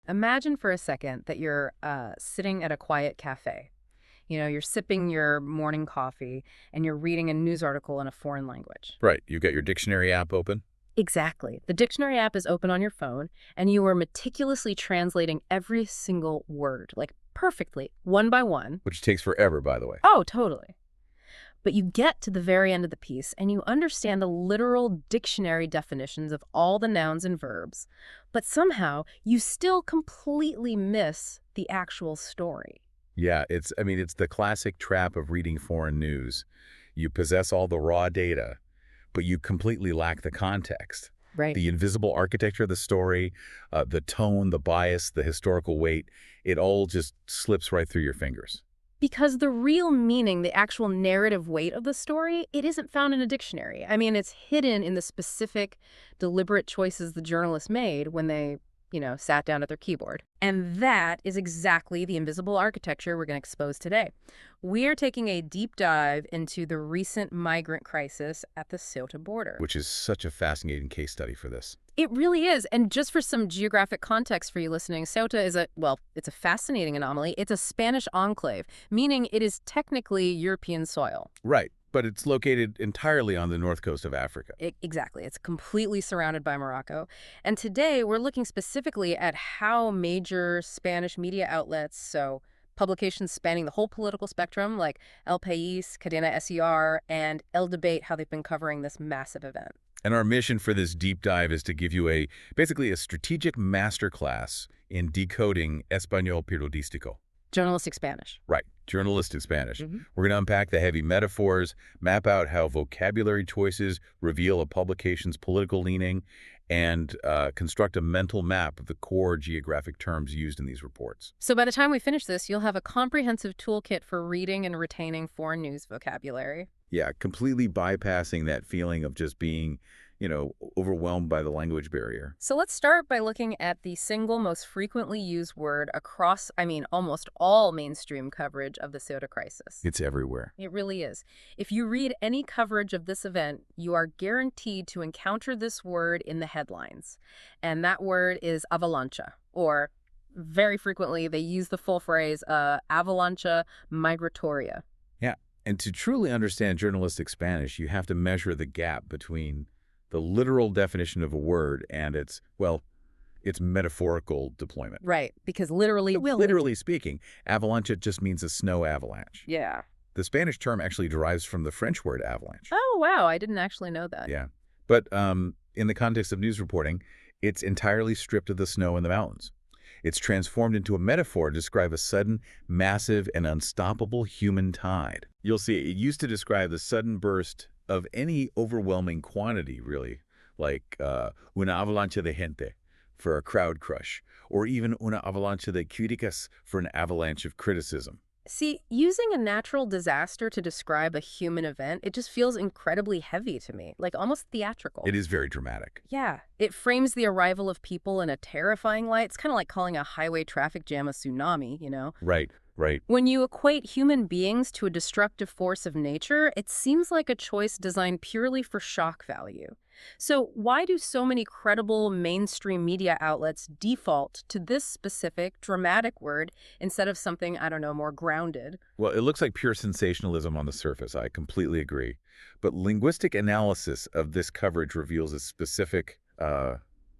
Imagine for a second that you're sitting at a quiet cafe. You know, you're sipping your morning coffee and you're reading a news article in a foreign language. Right. You've got your dictionary app open, Exactly. The dictionary app is open on your phone, and you are meticulously translating every single word, like perfectly, one by one. which takes forever, by the way. Oh, totally. But you get to the very end of the piece, and you understand the literal dictionary definitions of all the nouns and verbs, but somehow you still completely miss the actual story. Yeah, it's the classic trap of reading foreign news. You possess all the raw data, but you completely lack the context. Right. The invisible architecture of the story, the tone, the bias, the historical weight, it all just slips right through your fingers. Because the real meaning, the actual narrative weight of the story, it isn't found in a dictionary. I mean, it's hidden in the specific, deliberate choices the journalists made when they, sat down at their keyboard. And that is exactly the invisible architecture we're going to expose today. We are taking a deep dive into the recent migrant crisis at the Ceuta border. Which is such a fascinating case study for this. It really is. And just for some geographic context for you listening, Ceuta is it's a fascinating anomaly. It's a Spanish enclave, meaning it is technically European soil. Right, but it's located entirely on the north coast of Africa. Exactly. It's completely surrounded by Morocco. And today we're looking specifically at how major Spanish media outlets, so publications spanning the whole political spectrum like El País, Cadena SER, and El Debate, how they've been covering this massive event. And our mission for this deep dive is to give you basically a strategic masterclass in decoding Español periodístico. Journalistic Spanish. Right, journalistic Spanish. Mm-hmm. We're going to unpack the heavy metaphors, map out how vocabulary choices reveal a publication's political leaning, and construct a mental map of the core geographic terms used in these reports. So by the time we finish this, you'll have a comprehensive toolkit for reading and retaining foreign news vocabulary. Yeah, completely bypassing that feeling of just being, overwhelmed by the language barrier. So let's start by looking at the single most frequently used word across, almost all mainstream coverage of the Ceuta crisis. It's everywhere. It really is. If you read any coverage of this event, you are guaranteed to encounter this word in the headlines. And that word is avalancha, or very frequently they use the full phrase Avalancha migratoria. Yeah, and to truly understand journalistic Spanish, you have to measure the gap between the literal definition of a word and its metaphorical deployment. Right, because literally speaking, avalanche just means a snow avalanche. Yeah. The Spanish term actually derives from the French word avalanche. Oh, wow, I didn't actually know that. Yeah, but in the context of news reporting, it's entirely stripped of the snow in the mountains. It's transformed into a metaphor to describe a sudden, massive, and unstoppable human tide. You'll see, it used to describe the sudden burst of any overwhelming quantity, really, like una avalancha de gente for a crowd crush, or even una avalancha de críticas for an avalanche of criticism. See, using a natural disaster to describe a human event, it just feels incredibly heavy to me, like almost theatrical. It is very dramatic. Yeah, it frames the arrival of people in a terrifying light. It's kind of like calling a highway traffic jam a tsunami, Right. When you equate human beings to a destructive force of nature, it seems like a choice designed purely for shock value. So why do so many credible mainstream media outlets default to this specific dramatic word instead of something, more grounded? Well, it looks like pure sensationalism on the surface. I completely agree. But linguistic analysis of this coverage reveals a specific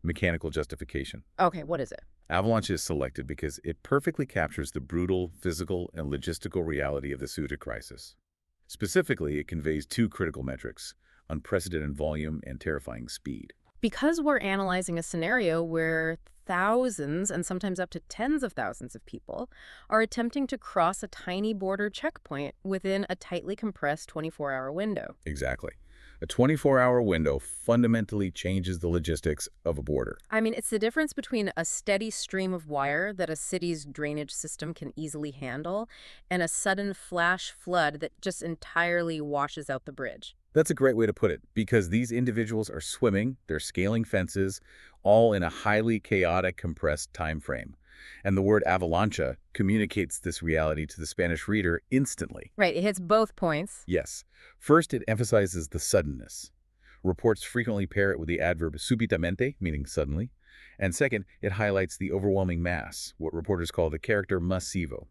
mechanical justification. Okay, what is it? Avalanche is selected because it perfectly captures the brutal physical and logistical reality of the Ceuta crisis. Specifically, it conveys two critical metrics: unprecedented volume and terrifying speed. Because we're analyzing a scenario where thousands and sometimes up to tens of thousands of people are attempting to cross a tiny border checkpoint within a tightly compressed 24-hour window. Exactly. A 24-hour window fundamentally changes the logistics of a border. It's the difference between a steady stream of wire that a city's drainage system can easily handle and a sudden flash flood that just entirely washes out the bridge. That's a great way to put it, because these individuals are swimming, they're scaling fences, all in a highly chaotic, compressed time frame. And the word avalancha communicates this reality to the Spanish reader instantly. Right, it hits both points. Yes. First, it emphasizes the suddenness. Reports frequently pair it with the adverb súbitamente, meaning suddenly. And second, it highlights the overwhelming mass, what reporters call the character masivo.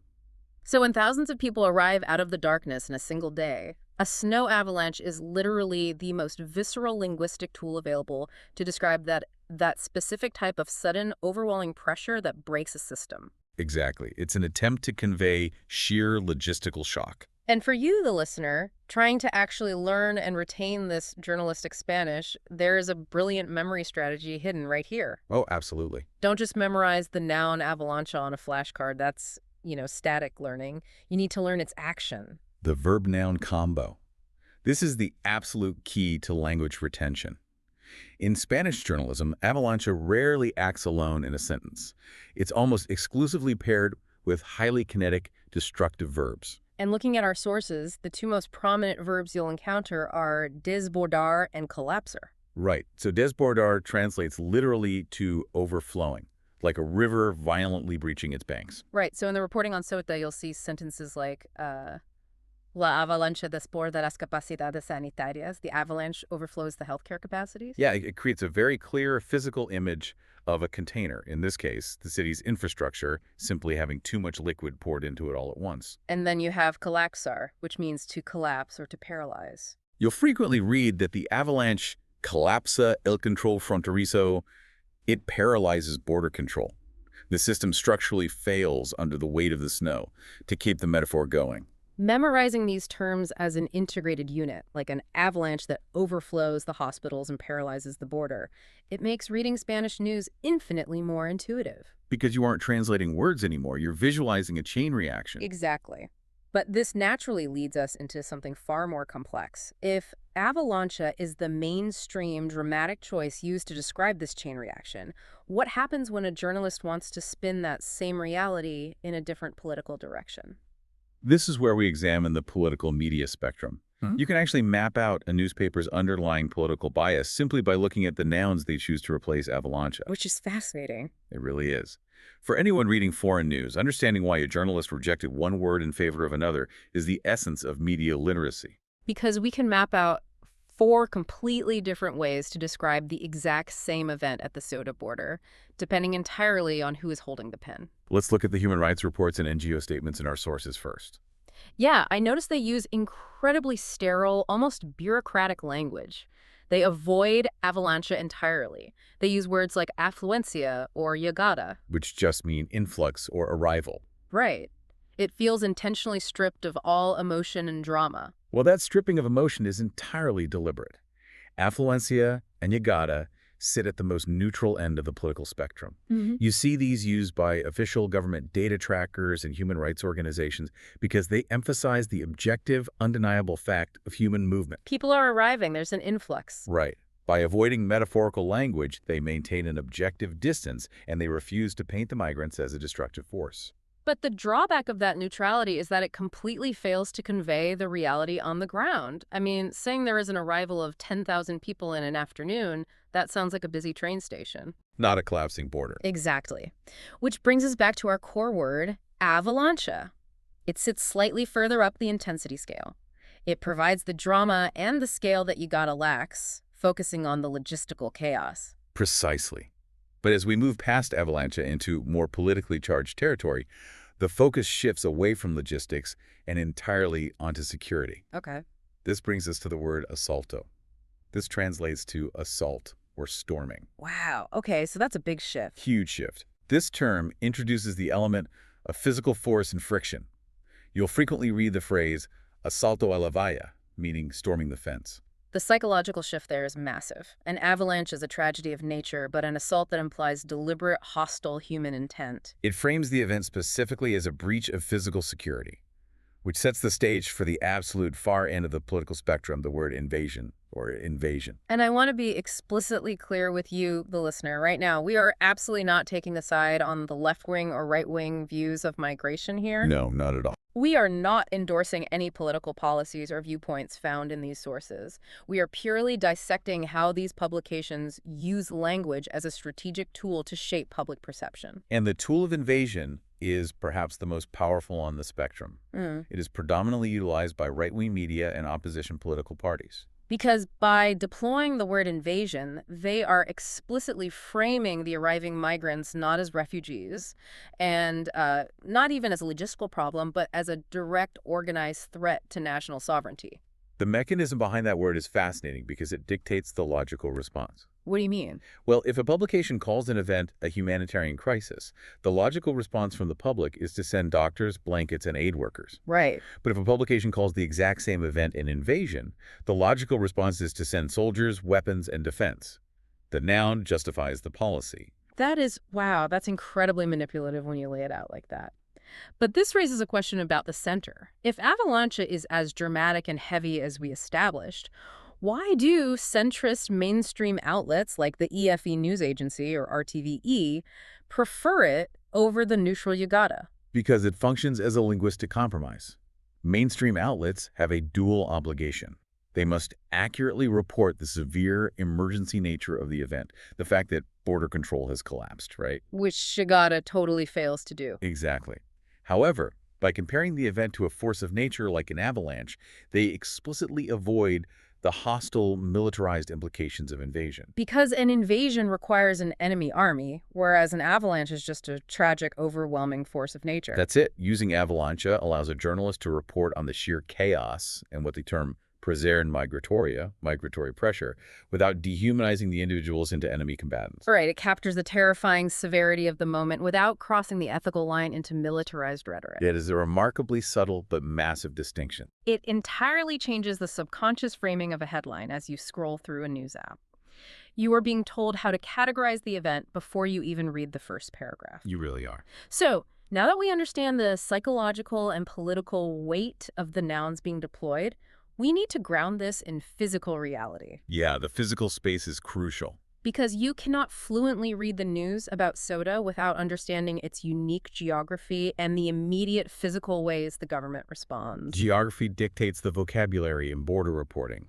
So when thousands of people arrive out of the darkness in a single day, a snow avalanche is literally the most visceral linguistic tool available to describe that specific type of sudden, overwhelming pressure that breaks a system. Exactly. It's an attempt to convey sheer logistical shock. And for you, the listener, trying to actually learn and retain this journalistic Spanish, there is a brilliant memory strategy hidden right here. Oh, absolutely. Don't just memorize the noun avalancha on a flashcard. That's, static learning. You need to learn its action. The verb-noun combo. This is the absolute key to language retention. In Spanish journalism, avalancha rarely acts alone in a sentence. It's almost exclusively paired with highly kinetic, destructive verbs. And looking at our sources, the two most prominent verbs you'll encounter are desbordar and colapsar. Right. So desbordar translates literally to overflowing, like a river violently breaching its banks. Right. So in the reporting on Ceuta, you'll see sentences like, La avalancha desborda las capacidades sanitarias. The avalanche overflows the healthcare capacities. Yeah, it creates a very clear physical image of a container. In this case, the city's infrastructure simply having too much liquid poured into it all at once. And then you have colapsar, which means to collapse or to paralyze. You'll frequently read that the avalanche colapsa el control fronterizo. It paralyzes border control. The system structurally fails under the weight of the snow, to keep the metaphor going. Memorizing these terms as an integrated unit, like an avalanche that overflows the hospitals and paralyzes the border, it makes reading Spanish news infinitely more intuitive. Because you aren't translating words anymore, you're visualizing a chain reaction. Exactly. But this naturally leads us into something far more complex. If avalancha is the mainstream dramatic choice used to describe this chain reaction, what happens when a journalist wants to spin that same reality in a different political direction? This is where we examine the political media spectrum. You can actually map out a newspaper's underlying political bias simply by looking at the nouns they choose to replace avalancha. Which is fascinating. It really is. For anyone reading foreign news, understanding why a journalist rejected one word in favor of another is the essence of media literacy. Because we can map out 4 completely different ways to describe the exact same event at the Ceuta border, depending entirely on who is holding the pen. Let's look at the human rights reports and NGO statements in our sources first. Yeah, I noticed they use incredibly sterile, almost bureaucratic language. They avoid avalancha entirely. They use words like afluencia or llegada. Which just mean influx or arrival. Right. It feels intentionally stripped of all emotion and drama. Well, that stripping of emotion is entirely deliberate. Affluencia and llegada sit at the most neutral end of the political spectrum. You see these used by official government data trackers and human rights organizations because they emphasize the objective, undeniable fact of human movement. People are arriving. There's an influx. Right. By avoiding metaphorical language, they maintain an objective distance, and they refuse to paint the migrants as a destructive force. But the drawback of that neutrality is that it completely fails to convey the reality on the ground. I mean, saying there is an arrival of 10,000 people in an afternoon, that sounds like a busy train station. Not a collapsing border. Exactly. Which brings us back to our core word, avalancha. It sits slightly further up the intensity scale. It provides the drama and the scale that llegada lacks, focusing on the logistical chaos. Precisely. But as we move past avalancha into more politically charged territory, the focus shifts away from logistics and entirely onto security. Okay. This brings us to the word asalto. This translates to assault or storming. Wow. Okay, so that's a big shift. Huge shift. This term introduces the element of physical force and friction. You'll frequently read the phrase asalto a la valla, meaning storming the fence. The psychological shift there is massive. An avalanche is a tragedy of nature, but an assault that implies deliberate, hostile human intent. It frames the event specifically as a breach of physical security, which sets the stage for the absolute far end of the political spectrum, the word invasion or invasion. And I want to be explicitly clear with you, the listener, right now. We are absolutely not taking the side on the left-wing or right-wing views of migration here. No, not at all. We are not endorsing any political policies or viewpoints found in these sources. We are purely dissecting how these publications use language as a strategic tool to shape public perception. And the tool of invasion is perhaps the most powerful on the spectrum. It is predominantly utilized by right-wing media and opposition political parties. Because by deploying the word invasion, they are explicitly framing the arriving migrants not as refugees and not even as a logistical problem, but as a direct organized threat to national sovereignty. The mechanism behind that word is fascinating because it dictates the logical response. What do you mean? Well, if a publication calls an event a humanitarian crisis, the logical response from the public is to send doctors, blankets, and aid workers. Right. But if a publication calls the exact same event an invasion, the logical response is to send soldiers, weapons, and defense. The noun justifies the policy. Wow, that's incredibly manipulative when you lay it out like that. But this raises a question about the center. If Avalancha is as dramatic and heavy as we established, why do centrist mainstream outlets like the EFE News Agency, or RTVE, prefer it over the neutral llegada? Because it functions as a linguistic compromise. Mainstream outlets have a dual obligation. They must accurately report the severe emergency nature of the event, the fact that border control has collapsed, right? Which llegada totally fails to do. Exactly. However, by comparing the event to a force of nature like an avalanche, they explicitly avoid the hostile, militarized implications of invasion. Because an invasion requires an enemy army, whereas an avalanche is just a tragic, overwhelming force of nature. That's it. Using avalancha allows a journalist to report on the sheer chaos and what they term prazer migratoria, migratory pressure, without dehumanizing the individuals into enemy combatants. Right, it captures the terrifying severity of the moment without crossing the ethical line into militarized rhetoric. It is a remarkably subtle but massive distinction. It entirely changes the subconscious framing of a headline as you scroll through a news app. You are being told how to categorize the event before you even read the first paragraph. You really are. So, now that we understand the psychological and political weight of the nouns being deployed, we need to ground this in physical reality. Yeah, the physical space is crucial. Because you cannot fluently read the news about Ceuta without understanding its unique geography and the immediate physical ways the government responds. Geography dictates the vocabulary in border reporting.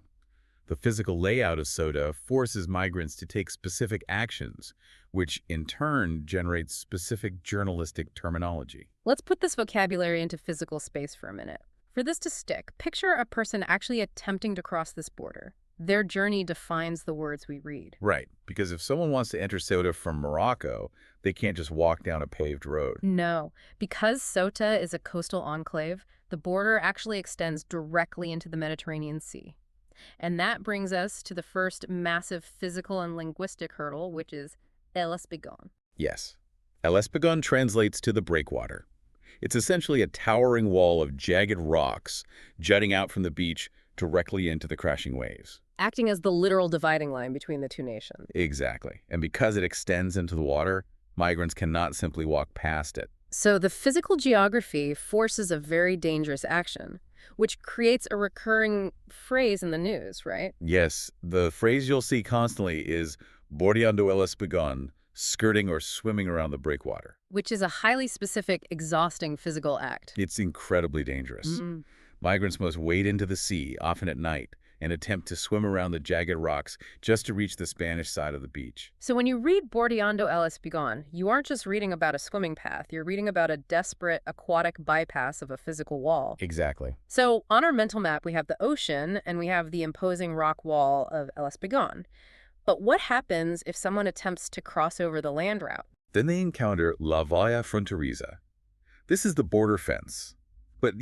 The physical layout of Ceuta forces migrants to take specific actions, which in turn generates specific journalistic terminology. Let's put this vocabulary into physical space for a minute. For this to stick, picture a person actually attempting to cross this border. Their journey defines the words we read. Right, because if someone wants to enter Ceuta from Morocco, they can't just walk down a paved road. No, because Ceuta is a coastal enclave, the border actually extends directly into the Mediterranean Sea. And that brings us to the first massive physical and linguistic hurdle, which is el espigón. Yes. El espigón translates to the breakwater. It's essentially a towering wall of jagged rocks jutting out from the beach directly into the crashing waves. Acting as the literal dividing line between the two nations. Exactly. And because it extends into the water, migrants cannot simply walk past it. So the physical geography forces a very dangerous action, which creates a recurring phrase in the news, right? Yes, the phrase you'll see constantly is bordeando el espigón, skirting or swimming around the breakwater. Which is a highly specific, exhausting physical act. It's incredibly dangerous. Migrants must wade into the sea, often at night, and attempt to swim around the jagged rocks just to reach the Spanish side of the beach. So when you read Bordeando el Espigón, you aren't just reading about a swimming path. You're reading about a desperate aquatic bypass of a physical wall. Exactly. So on our mental map, we have the ocean and we have the imposing rock wall of El Espigón. But what happens if someone attempts to cross over the land route? Then they encounter la valla fronteriza. This is the border fence. But,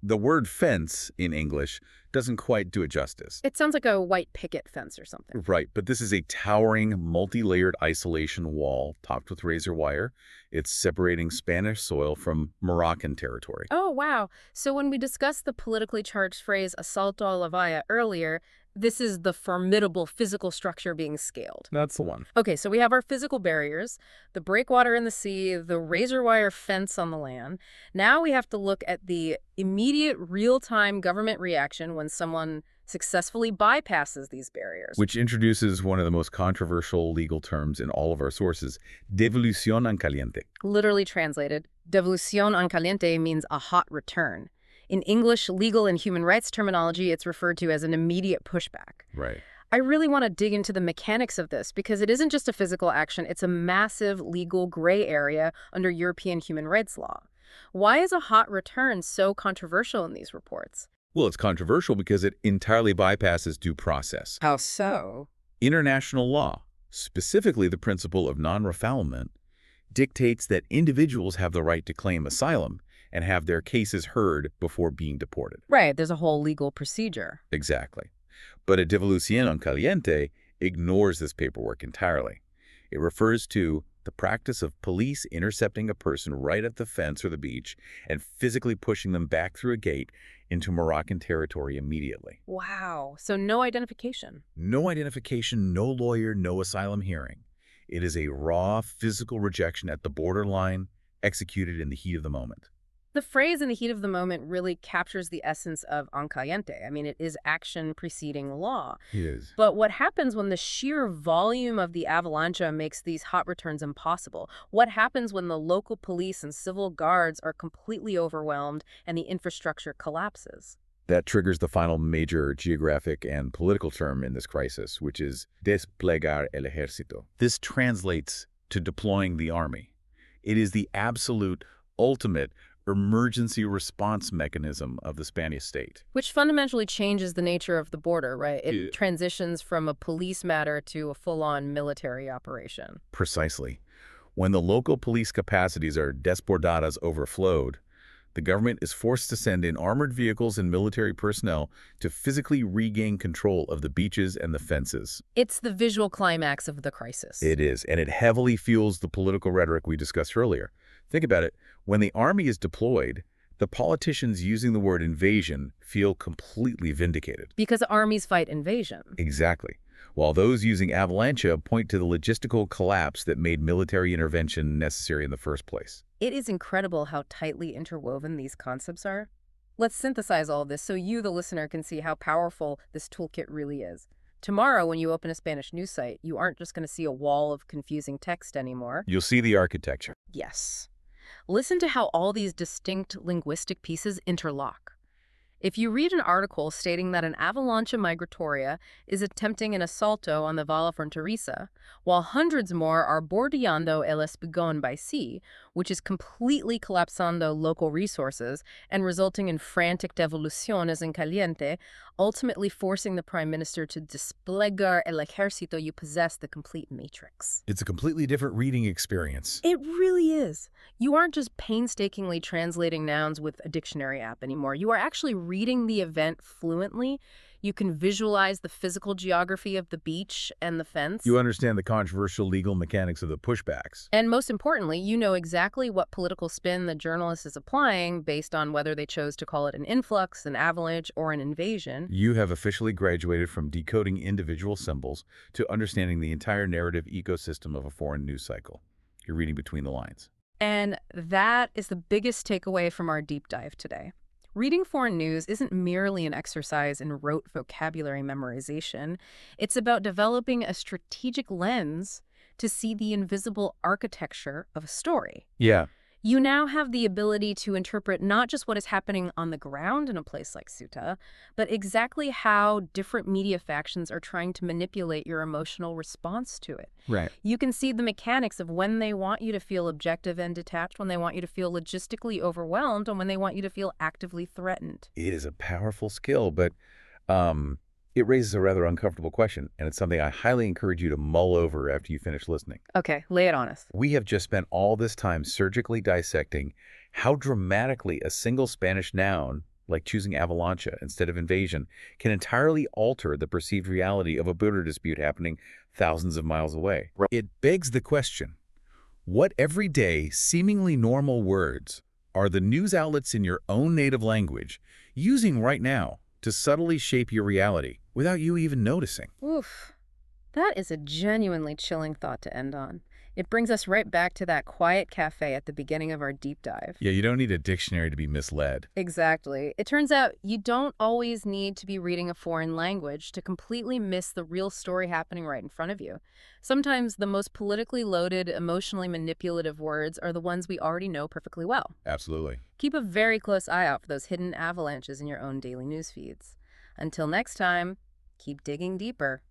the word fence in English doesn't quite do it justice. It sounds like a white picket fence or something. Right, but this is a towering, multi-layered isolation wall topped with razor wire. It's separating Spanish soil from Moroccan territory. Oh, wow. So when we discussed the politically charged phrase asalto a la valla earlier, this is the formidable physical structure being scaled. That's the one. Okay, so we have our physical barriers, the breakwater in the sea, the razor wire fence on the land. Now we have to look at the immediate real-time government reaction when someone successfully bypasses these barriers. Which introduces one of the most controversial legal terms in all of our sources, devolución en caliente. Literally translated, devolución en caliente means a hot return. In English, legal and human rights terminology, it's referred to as an immediate pushback. Right. I really want to dig into the mechanics of this because it isn't just a physical action, it's a massive legal gray area under European human rights law. Why is a hot return so controversial in these reports? Well, it's controversial because it entirely bypasses due process. How so? International law, specifically the principle of non-refoulement, dictates that individuals have the right to claim asylum and have their cases heard before being deported. Right, there's a whole legal procedure. Exactly. But a devolución en caliente ignores this paperwork entirely. It refers to the practice of police intercepting a person right at the fence or the beach and physically pushing them back through a gate into Moroccan territory immediately. Wow, so no identification. No identification, no lawyer, no asylum hearing. It is a raw physical rejection at the borderline, executed in the heat of the moment. The phrase "in the heat of the moment" really captures the essence of en caliente. I mean, it is action preceding law. It is. But what happens when the sheer volume of the avalanche makes these hot returns impossible? What happens when the local police and civil guards are completely overwhelmed and the infrastructure collapses? That triggers the final major geographic and political term in this crisis, which is desplegar el ejército. This translates to deploying the army. It is the absolute, ultimate emergency response mechanism of the Spanish state. Which fundamentally changes the nature of the border, right? It Yeah. transitions from a police matter to a full-on military operation. Precisely. When the local police capacities are desbordadas overflowed, the government is forced to send in armored vehicles and military personnel to physically regain control of the beaches and the fences. It's the visual climax of the crisis. It is, and it heavily fuels the political rhetoric we discussed earlier. Think about it. When the army is deployed, the politicians using the word invasion feel completely vindicated. Because armies fight invasion. Exactly. While those using avalanche point to the logistical collapse that made military intervention necessary in the first place. It is incredible how tightly interwoven these concepts are. Let's synthesize all of this so you, the listener, can see how powerful this toolkit really is. Tomorrow, when you open a Spanish news site, you aren't just going to see a wall of confusing text anymore. You'll see the architecture. Yes. Listen to how all these distinct linguistic pieces interlock. If you read an article stating that an avalancha migratoria is attempting an asalto on the Vala Fronteriza, while hundreds more are bordeando el Espigón by sea, which is completely colapsando local resources and resulting in frantic devoluciones en caliente, ultimately forcing the prime minister to desplegar el ejército, you possess the complete matrix. It's a completely different reading experience. It really is. You aren't just painstakingly translating nouns with a dictionary app anymore. You are actually reading the event fluently. You can visualize the physical geography of the beach and the fence. You understand the controversial legal mechanics of the pushbacks. And most importantly, you know exactly what political spin the journalist is applying based on whether they chose to call it an influx, an avalanche, or an invasion. You have officially graduated from decoding individual symbols to understanding the entire narrative ecosystem of a foreign news cycle. You're reading between the lines. And that is the biggest takeaway from our deep dive today. Reading foreign news isn't merely an exercise in rote vocabulary memorization. It's about developing a strategic lens to see the invisible architecture of a story. Yeah. You now have the ability to interpret not just what is happening on the ground in a place like Ceuta, but exactly how different media factions are trying to manipulate your emotional response to it. Right. You can see the mechanics of when they want you to feel objective and detached, when they want you to feel logistically overwhelmed, and when they want you to feel actively threatened. It is a powerful skill, but it raises a rather uncomfortable question, and it's something I highly encourage you to mull over after you finish listening. Okay, lay it on us. We have just spent all this time surgically dissecting how dramatically a single Spanish noun, like choosing avalancha instead of invasion, can entirely alter the perceived reality of a border dispute happening thousands of miles away. Right. It begs the question, what everyday, seemingly normal words are the news outlets in your own native language using right now to subtly shape your reality without you even noticing? Oof. That is a genuinely chilling thought to end on. It brings us right back to that quiet cafe at the beginning of our deep dive. Yeah, you don't need a dictionary to be misled. Exactly. It turns out you don't always need to be reading a foreign language to completely miss the real story happening right in front of you. Sometimes the most politically loaded, emotionally manipulative words are the ones we already know perfectly well. Absolutely. Keep a very close eye out for those hidden avalanches in your own daily news feeds. Until next time, keep digging deeper.